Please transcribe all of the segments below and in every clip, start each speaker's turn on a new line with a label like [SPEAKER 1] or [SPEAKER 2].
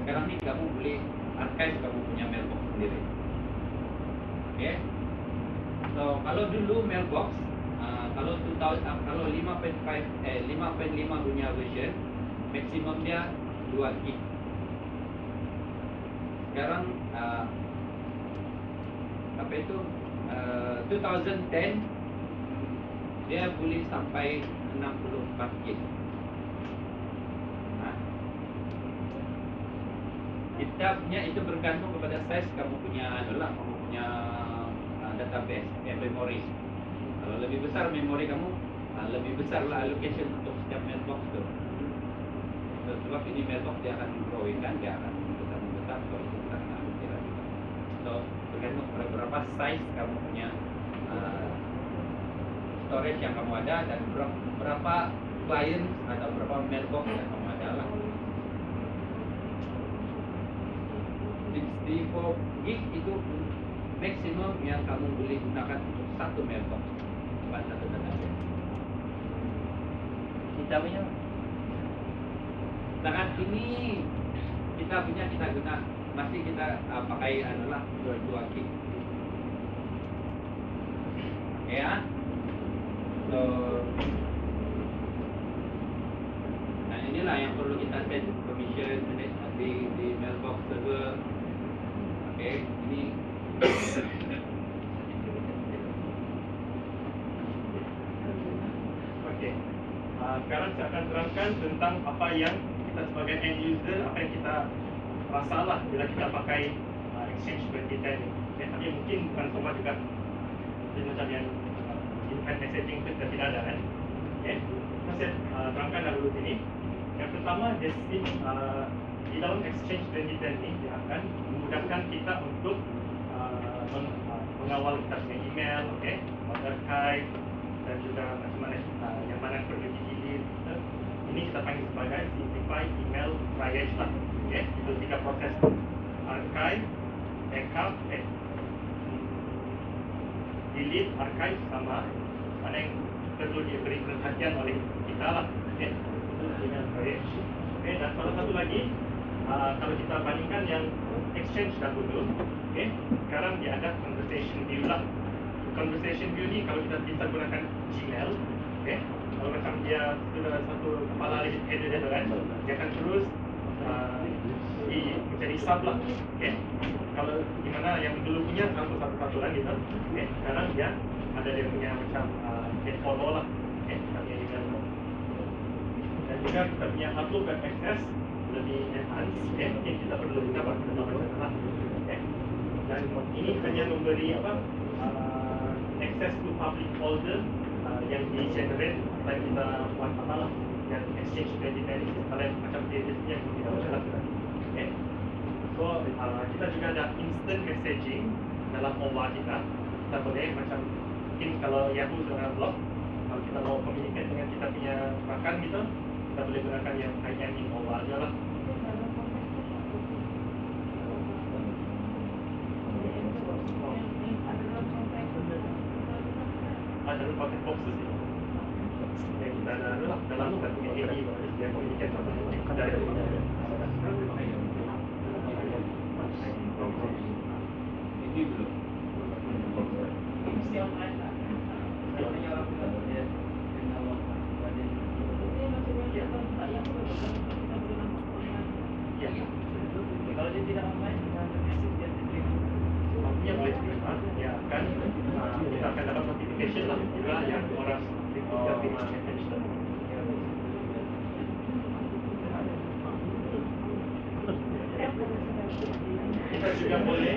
[SPEAKER 1] sekarang ni kamu boleh archive kamu punya mailbox sendiri. Okay. So kalau dulu mailbox kalau 5.5 punya version maksimum dia 2 gig. Sekarang apa itu 2010 dia boleh sampai 64 gig. Kita punya itu bergantung kepada size kamu punya kamu punya database memori. Kalau lebih besar memori kamu, lebih besarlah allocation untuk setiap mailbox tu. So, sebab ini mailbox dia akan growing kan, dia akan membesar. So itu kita akan allocate lagi. So bergantung pada berapa size kamu punya storage yang kamu ada dan berapa client atau berapa mailbox yang kamu ada lah. 64 gig itu maksimum yang kamu boleh gunakan untuk satu mailbox, bukan satu database. Kita punya sangat ini kita guna masih kita pakai adalah 2 gig. Ya. So nah inilah yang perlu kita set permission di mailbox server. Okay, ini
[SPEAKER 2] okay. Sekarang saya akan terangkan tentang apa yang kita sebagai end user, apa yang kita rasalah bila kita pakai Exchange 2010 ni. Okay, tapi mungkin bukan semua juga. Jadi macam yang unified messaging itu tidak ada kan. Okay, saya terangkan dahulu sini. Yang pertama, di dalam Exchange 2010 ni dia akan memudahkan kita untuk mengawal kita punya email, okay, archive dan juga macam mana yang mana perlu di-delete. Ini kita panggil sebagai simplified email triage lah. Okay, itu 3 proses: archive, backup, delete, archive sama mana yang perlu diberi perhatian oleh kita lah. Okay, itu email triage. Okay, dan salah satu lagi, kalau kita bandingkan yang Exchange dahulu, okay, sekarang dia ada conversation view lah. Conversation view ni kalau kita bisa gunakan Gmail, okay, kalau macam dia sudah satu kepala lagi header dia kan, dia akan terus menjadi sub lah. Okay, kalau di mana yang dulu punya satu lah gitu, okay, sekarang dia ada dia punya macam get follow lah. Okay, kita punya email. Dan juga kita punya upload dan access lebih enhance, okay. Mungkin kita perlu juga lah. Okay. Dan ini hanya memberi access to public folder yang di-generate setelah kita buat lah yang Exchange 2010 kalian macam previous yang kita baca lah. Okay. So kita juga ada instant messaging dalam OWA kita. Kita boleh macam mungkin kalau Yahoo dengan blog, kalau kita mau communicate dengan kita punya rakan gitu, kita boleh gunakan yang IM in OWA aja lah. Ada pakai boxes ni. Yang kita ada dalam kita punya AD, dia communicate sama dari
[SPEAKER 1] ini belum.
[SPEAKER 3] Kalau dia tidak ramai, dia terima.
[SPEAKER 2] Dia boleh terima, dia akan kita akan dapat notification lah juga yang orang terima message tu. Kita juga boleh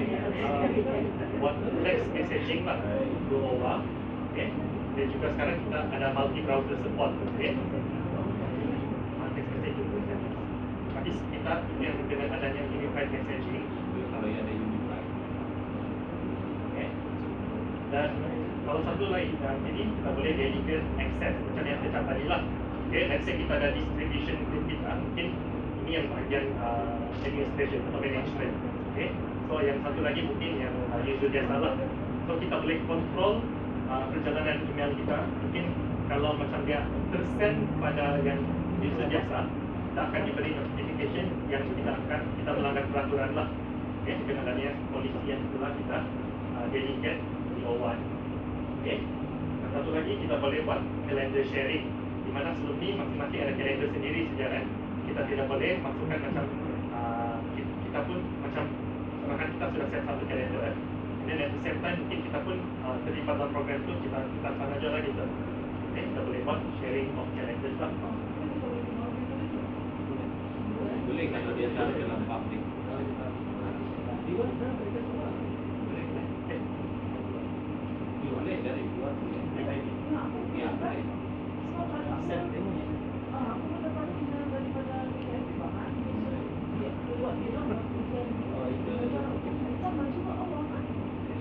[SPEAKER 2] buat text messaging lah do OWA, okay. Dan juga sekarang kita ada multi browser support, okay. Text messaging. Tapi kita yang dengan adanya unified messaging,
[SPEAKER 1] Kalau yang ada unified.
[SPEAKER 2] okay. Dan kalau satu lagi, jadi kita boleh delegate access macam yang saya cakap tadi lah. Okay, let's say kita ada distribution group kita, mungkin ini yang bahagian administration atau management. Okay, so yang satu lagi mungkin yang user biasa lah. So kita boleh control perjalanan email kita. Mungkin kalau macam dia tersend pada yang user biasa, kita akan diberi notification application yang kita melanggar peraturan lah. Okay, dengan adanya polisi yang itulah kita dedicate DO1. Okay. Dan satu lagi kita boleh buat calendar sharing, di mana sebelum ni masing-masing ada calendar sendiri saja kan. Kita tidak boleh masukkan macam kita pun macam seakan kita sudah set satu calendar. Dan at the same time mungkin kita pun terlibat dalam program tu kita sana je lah gitu. Okay, kita boleh buat sharing of calendars lah.
[SPEAKER 1] Boleh kalau dia taruh dalam public. Boleh dari luar boleh. Ya boleh.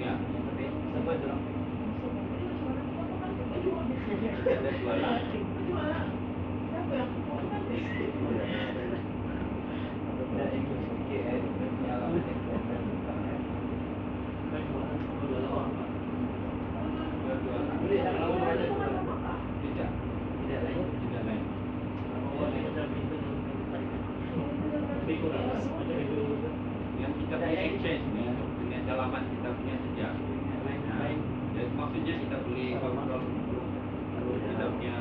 [SPEAKER 1] Ya.
[SPEAKER 3] Sampai dalam.
[SPEAKER 1] Ada jualan. Yang kita punya exchange dengan dalaman kita punya sejak. Dan maksudnya kita boleh kontrol kita punya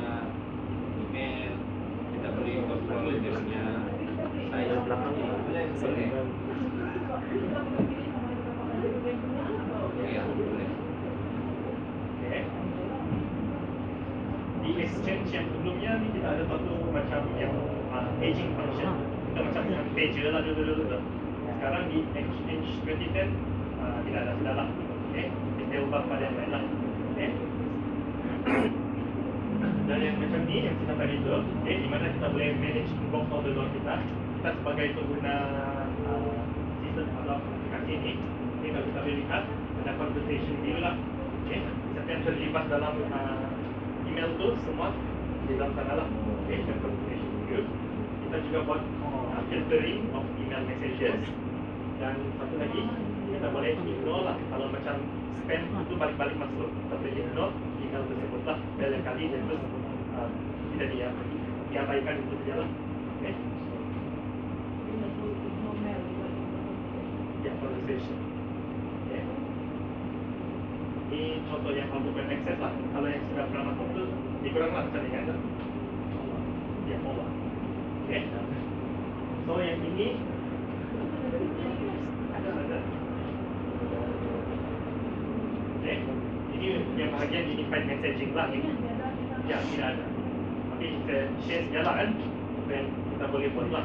[SPEAKER 1] email, kita boleh kontrol dia punya size belakang. Boleh. Ya, boleh.
[SPEAKER 2] Okay. Di exchange yang sebelumnya ni kita ada satu macam yang aging function. Kita macam pager lah dulu. Sekarang di exchange 2010 tidak ada sudah lah. Okay. Kita ubah pada yang lain lah. Okay. Dan yang macam ni yang kita tadi tu, okay, di mana kita boleh manage inbox order kita sebagai pengguna sistem atau aplikasi ini. Okay, kalau kita boleh lihat ada conversation view lah. Okay. Siapa yang terlibat dalam email tu semua di dalam sana lah. Okay, dan conversation view. Kita juga buat filtering of email messages. Dan satu lagi, kita boleh ignore lah kalau macam spam itu balik-balik masuk. Kita boleh ignore email tersebut lah. Lain kali dia terus tidak diabaikan itu saja lah. Okay. Ya, conversation. Okay. Ini contoh yang open access lah. Kalau yang sudah pernah masuk tu dikurang lah macam ni kan. Ya, over. Okay. So yang ini ada. Okay. Ini yang bahagian unified messaging lah ini. Ya, tidak ada. Tapi kita share sajalah kan. Dan kita boleh buat lah.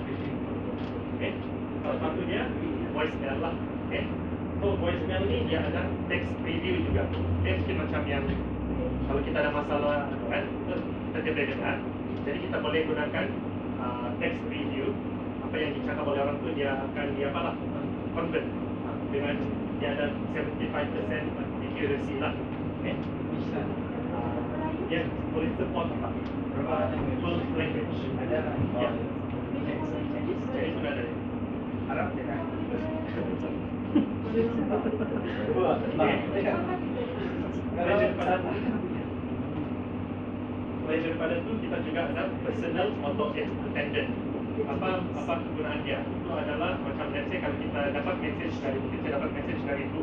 [SPEAKER 2] Okay. Salah satunya voicemail lah. Okay. So voicemail ni dia ada text preview juga. Okay, mungkin macam yang kalau kita ada masalah kan, kita boleh dengar. Jadi kita boleh gunakan text preview. Apa yang dicakap oleh orang tu dia akan convert dengan dia ada 75% accuracy lah. Okay.
[SPEAKER 3] Bisa.
[SPEAKER 2] Dia boleh support full language.
[SPEAKER 3] Ada.
[SPEAKER 2] Ya. Jadi sudah ada.
[SPEAKER 3] Arab dia kan.
[SPEAKER 2] Selain daripada itu kita juga ada personal auto attendant. Apa kegunaan dia? Itu adalah macam let's say kalau kita dapat message dari mungkin saya dapat message dari itu,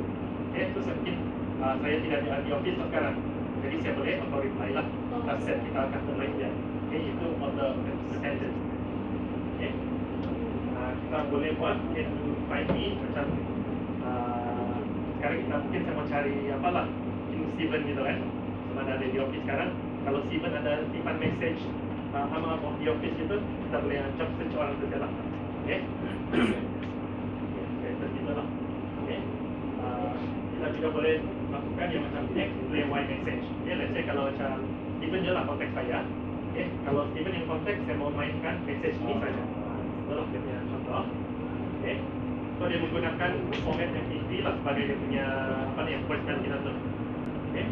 [SPEAKER 2] terus mungkin saya tidak di office sekarang, jadi saya boleh auto reply lah. Kita set kita customize dia. Itu auto attendant. Kita boleh buat find me macam sekarang kita mungkin saya mau cari apalah Steven gitu kan, sama ada di office sekarang. Kalau Steven ada simpan message sama di office itu, kita boleh job search orang tu lah. Okay. Seperti itu lah. Okay. Kita juga boleh lakukan yang macam X play Y message. Okay. Let's say kalau macam Steven je lah konteks saya. Okay. Kalau Steven yang konteks, saya mau mainkan message ini saja. Itulah dia punya contoh. Okay. So dia menggunakan format MP3 lah sebagai dia punya apa ni yang voicemail kita tu. Okay.